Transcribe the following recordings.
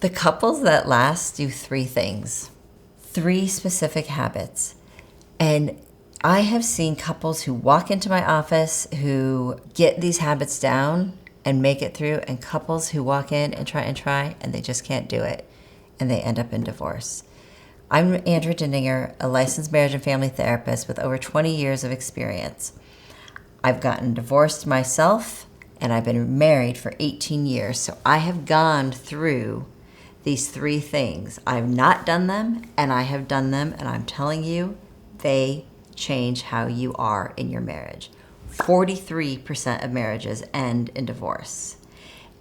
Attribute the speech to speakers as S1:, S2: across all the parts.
S1: The couples that last do three things, three specific habits. And I have seen couples who walk into my office who get these habits down and make it through, and couples who walk in and try, and they just can't do it, and they end up in divorce. I'm Andrea Denninger, a licensed marriage and family therapist with over 20 years of experience. I've gotten divorced myself, and I've been married for 18 years, so I have gone through these three things. I've not done them, and I have done them, and I'm telling you, they change how you are in your marriage. 43% of marriages end in divorce.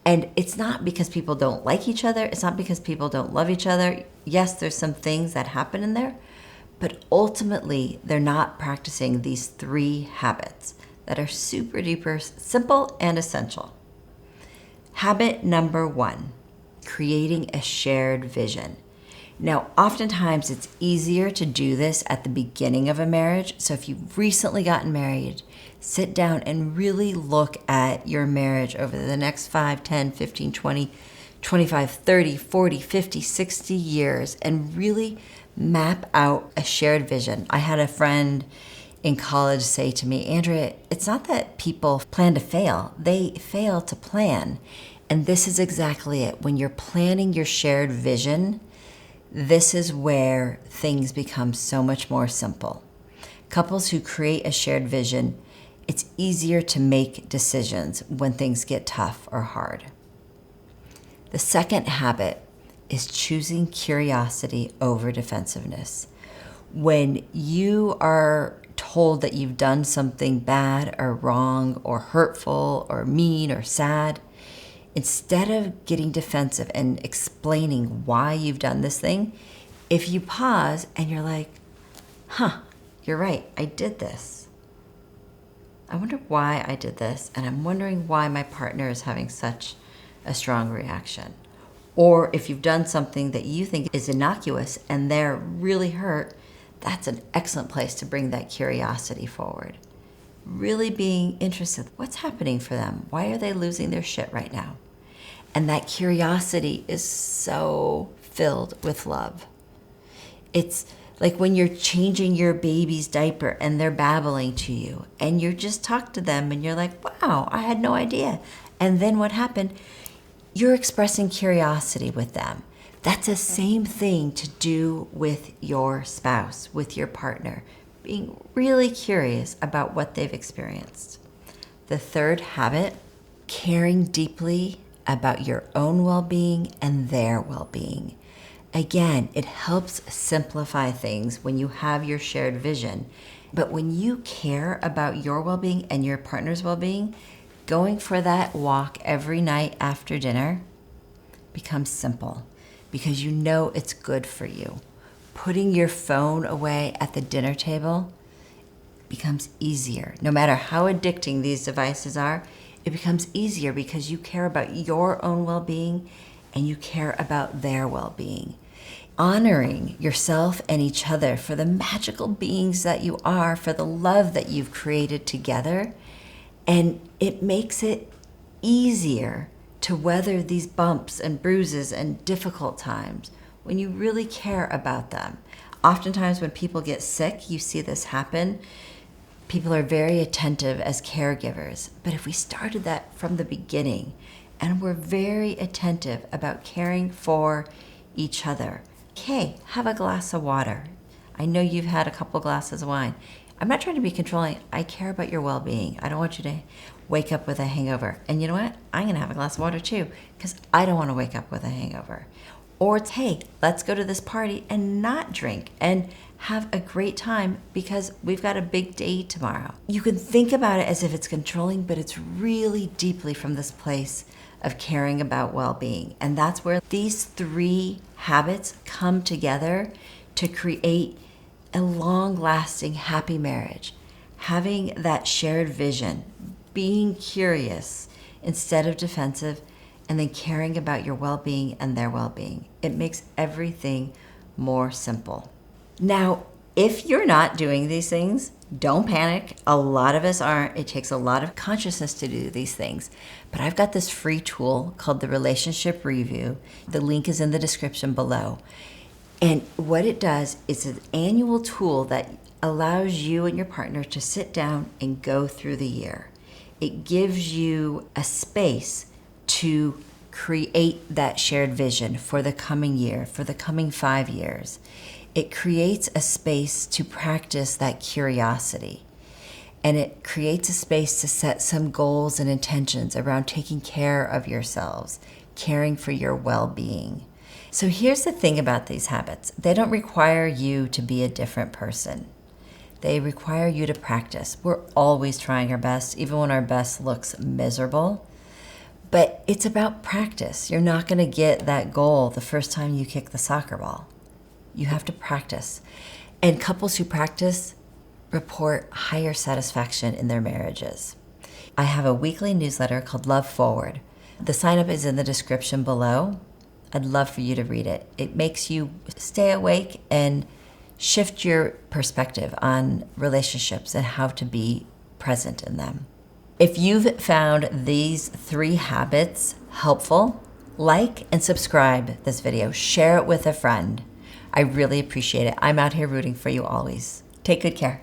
S1: And it's not because people don't like each other. It's not because people don't love each other. Yes, there's some things that happen in there, but ultimately they're not practicing these three habits that are super duper simple and essential. Habit number 1, creating a shared vision. Now, oftentimes it's easier to do this at the beginning of a marriage. So if you've recently gotten married, sit down and really look at your marriage over the next 5, 10, 15, 20, 25, 30, 40, 50, 60 years and really map out a shared vision. I had a friend in college say to me, Andrea, it's not that people plan to fail, they fail to plan. And this is exactly it. When you're planning your shared vision, this is where things become so much more simple. Couples who create a shared vision, it's easier to make decisions when things get tough or hard. The second habit is choosing curiosity over defensiveness. When you are told that you've done something bad or wrong or hurtful or mean or sad, instead of getting defensive and explaining why you've done this thing, if you pause and you're like, you're right, I did this. I wonder why I did this, and I'm wondering why my partner is having such a strong reaction. Or if you've done something that you think is innocuous and they're really hurt, that's an excellent place to bring that curiosity forward. Really being interested, what's happening for them? Why are they losing their shit right now? And that curiosity is so filled with love. It's like when you're changing your baby's diaper and they're babbling to you and you just talk to them and you're like, wow, I had no idea. And then what happened? You're expressing curiosity with them. That's the same thing to do with your spouse, with your partner, being really curious about what they've experienced. The third habit, caring deeply about your own well-being and their well-being. Again, it helps simplify things when you have your shared vision. But when you care about your well-being and your partner's well-being, going for that walk every night after dinner becomes simple because you know it's good for you. Putting your phone away at the dinner table becomes easier. No matter how addicting these devices are, it becomes easier because you care about your own well-being and you care about their well-being. Honoring yourself and each other for the magical beings that you are, for the love that you've created together, and it makes it easier to weather these bumps and bruises and difficult times when you really care about them. Oftentimes when people get sick, you see this happen. People are very attentive as caregivers, but if we started that from the beginning and we're very attentive about caring for each other, hey, have a glass of water. I know you've had a couple glasses of wine. I'm not trying to be controlling. I care about your well-being. I don't want you to wake up with a hangover. And you know what? I'm going to have a glass of water too because I don't want to wake up with a hangover. Or it's, hey, let's go to this party and not drink and have a great time because we've got a big day tomorrow. You can think about it as if it's controlling, but it's really deeply from this place of caring about well-being. And that's where these three habits come together to create a long-lasting, happy marriage. Having that shared vision, being curious instead of defensive, and then caring about your well-being and their well-being. It makes everything more simple. Now, if you're not doing these things, Don't panic. A lot of us aren't. It takes a lot of consciousness to do these things. But I've got this free tool called the Relationship Review. The link is in the description below. And what it does is an annual tool that allows you and your partner to sit down and go through the year. It gives you a space to create that shared vision for the coming year, for the coming 5 years. It creates a space to practice that curiosity. And it creates a space to set some goals and intentions around taking care of yourselves, caring for your well-being. So here's the thing about these habits. They don't require you to be a different person. They require you to practice. We're always trying our best, even when our best looks miserable. But it's about practice. You're not going to get that goal the first time you kick the soccer ball. You have to practice. And couples who practice report higher satisfaction in their marriages. I have a weekly newsletter called Love Forward. The sign up is in the description below. I'd love for you to read it. It makes you stay awake and shift your perspective on relationships and how to be present in them. If you've found these 3 habits helpful, like and subscribe this video. Share it with a friend. I really appreciate it. I'm out here rooting for you always. Take good care.